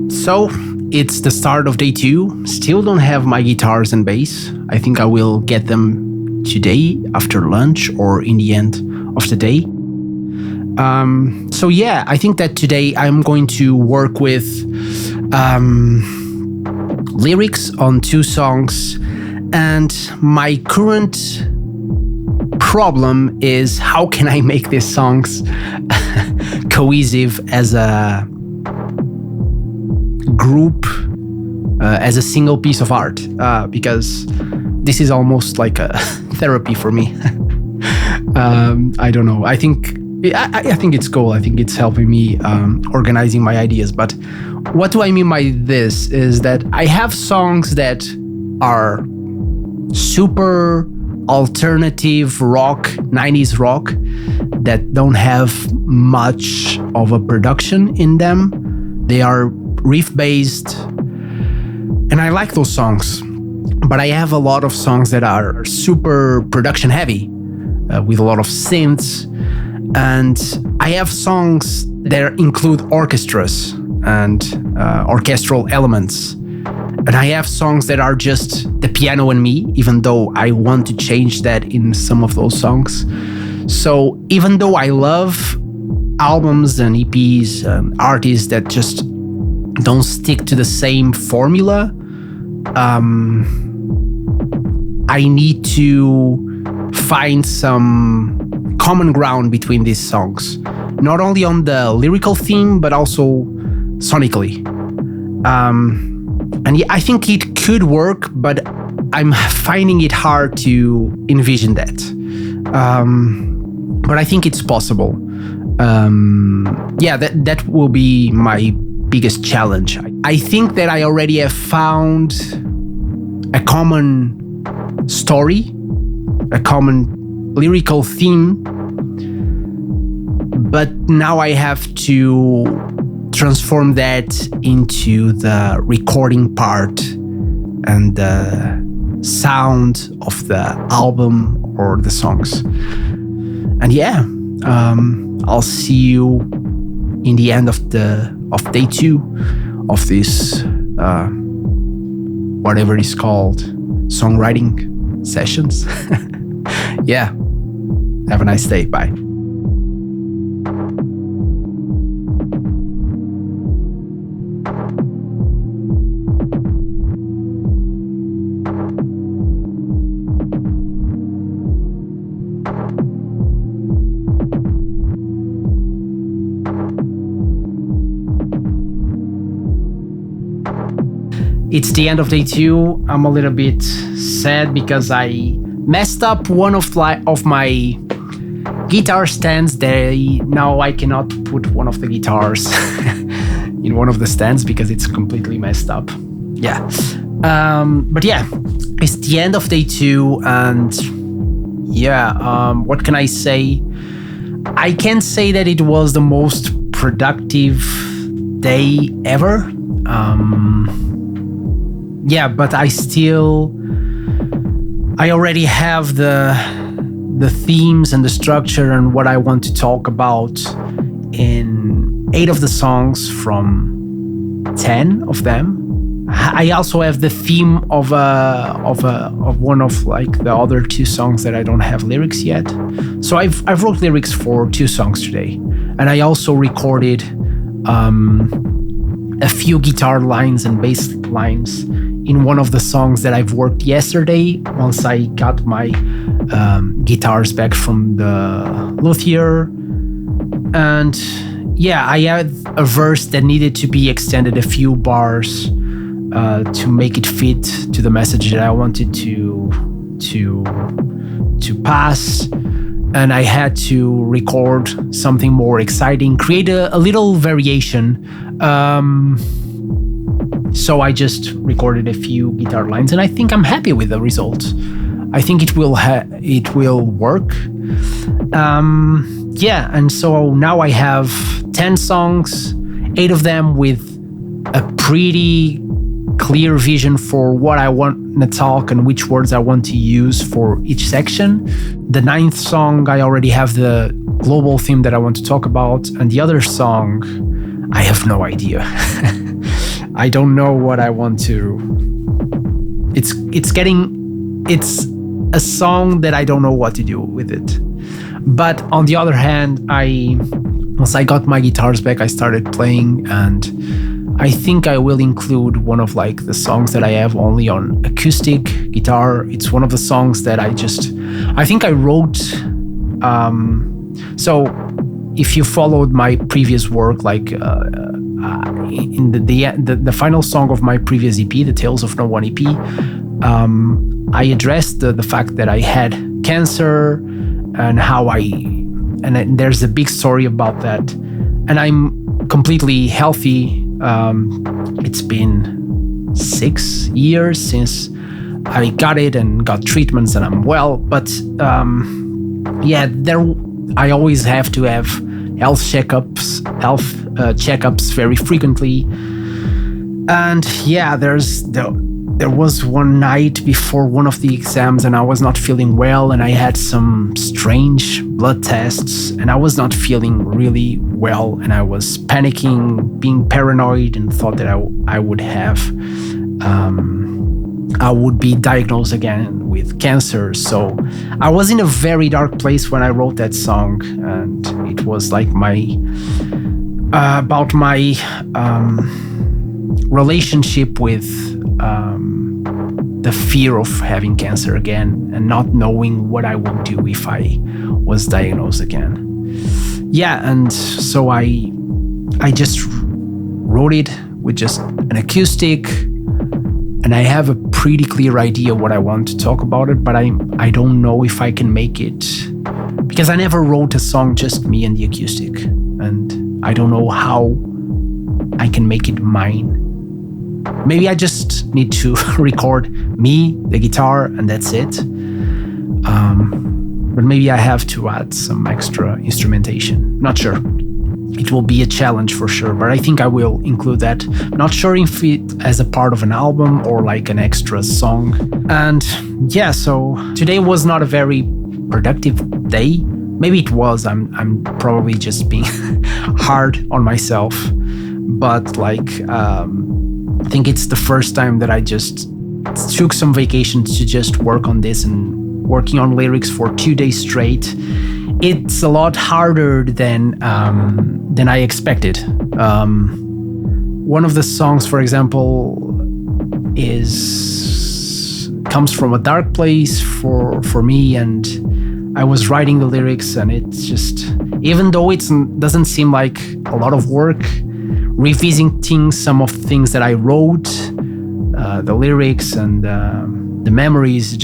So it's the start of day 2. Still don't have my guitars and bass. I think I will get them today after lunch or in the end of the day. So yeah, I think that today I'm going to work with lyrics on 2 songs, and my current problem is how can I make these songs cohesive as a group, as a single piece of art, because this is almost like a therapy for me. I don't know. I think it's cool. I think it's helping me organizing my ideas. But what do I mean by this is that I have songs that are super alternative rock, 90s rock, that don't have much of a production in them. They are riff-based, and I like those songs. But I have a lot of songs that are super production-heavy, with a lot of synths. And I have songs that include orchestras and orchestral elements. And I have songs that are just the piano and me, even though I want to change that in some of those songs. So even though I love albums and EPs and artists that just don't stick to the same formula, I need to find some common ground between these songs, not only on the lyrical theme, but also sonically. And yeah, I think it could work, but I'm finding it hard to envision that. But I think it's possible. Yeah, that will be my biggest challenge. I think that I already have found a common story, a common lyrical theme, but now I have to transform that into the recording part and the sound of the album or the songs. And yeah, I'll see you in the end of day 2 of this whatever it's called, songwriting sessions. Yeah, have a nice day. Bye. It's the end of day 2. I'm a little bit sad because I messed up one of my guitar stands. Now I cannot put one of the guitars in one of the stands because it's completely messed up. Yeah. But yeah, it's the end of day 2, and yeah, what can I say? I can say that it was the most productive day ever. Yeah, but I already have the themes and the structure and what I want to talk about in 8 of the songs from 10 of them. I also have the theme of one of like the other 2 songs that I don't have lyrics yet. So I've wrote lyrics for 2 songs today, and I also recorded a few guitar lines and bass lines in one of the songs that I've worked yesterday once I got my guitars back from the luthier. And yeah, I had a verse that needed to be extended a few bars to make it fit to the message that I wanted to pass. And I had to record something more exciting, create a little variation. So I just recorded a few guitar lines, and I think I'm happy with the result. I think it will work. Yeah, and so now I have 10 songs, 8 of them with a pretty clear vision for what I want to talk and which words I want to use for each section. The 9th song, I already have the global theme that I want to talk about, and the other song, I have no idea. I don't know what I want to. It's a song that I don't know what to do with it. But on the other hand, once I got my guitars back, I started playing, and I think I will include one of like the songs that I have only on acoustic guitar. It's one of the songs that I think I wrote. So if you followed my previous work, like in the final song of my previous EP, the Tales of No One EP, I addressed the fact that I had cancer and and there's a big story about that. And I'm completely healthy. It's been 6 years since I got it and got treatments, and I'm well. But I always have to have health checkups very frequently. And there was one night before one of the exams, and I was not feeling well, and I had some strange blood tests, and I was not feeling really well, and I was panicking, being paranoid, and thought that I would be diagnosed again with cancer. So I was in a very dark place when I wrote that song, and it was like about my relationship with the fear of having cancer again and not knowing what I would do if I was diagnosed again. Yeah, and so I just wrote it with just an acoustic, and I have a pretty clear idea what I want to talk about it, but I don't know if I can make it, because I never wrote a song just me and the acoustic, and I don't know how I can make it mine. Maybe I just need to record me, the guitar, and that's it. But maybe I have to add some extra instrumentation. Not sure. It will be a challenge for sure, but I think I will include that. Not sure if it as a part of an album or like an extra song. And yeah, so today was not a very productive day. Maybe it was. I'm probably just being hard on myself. But like, I think it's the first time that I just took some vacation to just work on this, and working on lyrics for 2 days straight. It's a lot harder than I expected. One of the songs, for example, comes from a dark place for me, and I was writing the lyrics, and it's just, even though it doesn't seem like a lot of work, revisiting some of the things that I wrote, the lyrics and the memories,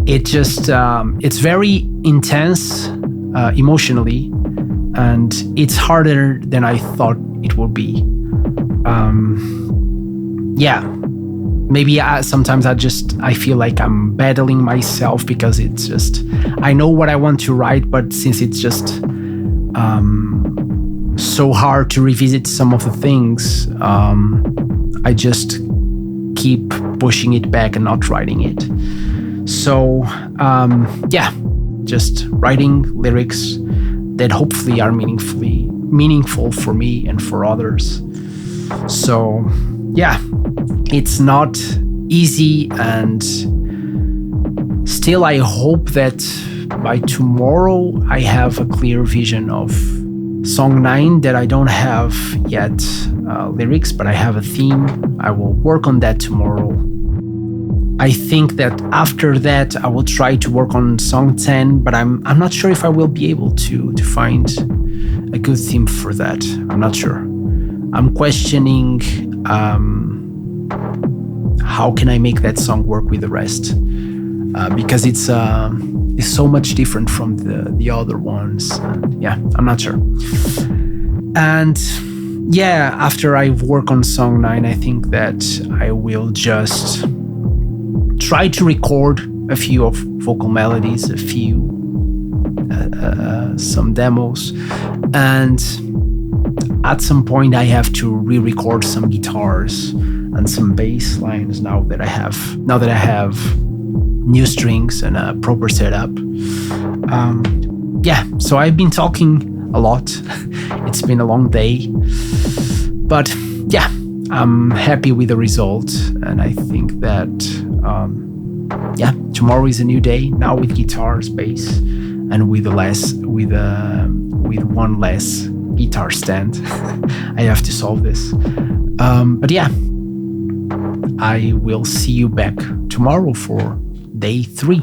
it's very intense emotionally, and it's harder than I thought it would be. Maybe sometimes I feel like I'm battling myself, because it's just, I know what I want to write, but since it's just so hard to revisit some of the things, I just keep pushing it back and not writing it. So just writing lyrics that hopefully are meaningful for me and for others. So yeah, it's not easy, and still I hope that by tomorrow I have a clear vision of Song 9, that I don't have yet lyrics, but I have a theme. I will work on that tomorrow. I think that after that I will try to work on Song 10, but I'm not sure if I will be able to find a good theme for that. I'm not sure. I'm questioning how can I make that song work with the rest, because it's so much different from the other ones. I'm not sure. And yeah, after I work on Song 9, I think that I will just try to record a few of vocal melodies, some demos, and at some point I have to re-record some guitars and some bass lines now that I have new strings and a proper setup. So I've been talking a lot. It's been a long day, but yeah, I'm happy with the result, and I think that tomorrow is a new day. Now with guitars, bass, and with one less guitar stand. I have to solve this. But yeah, I will see you back tomorrow for day 3.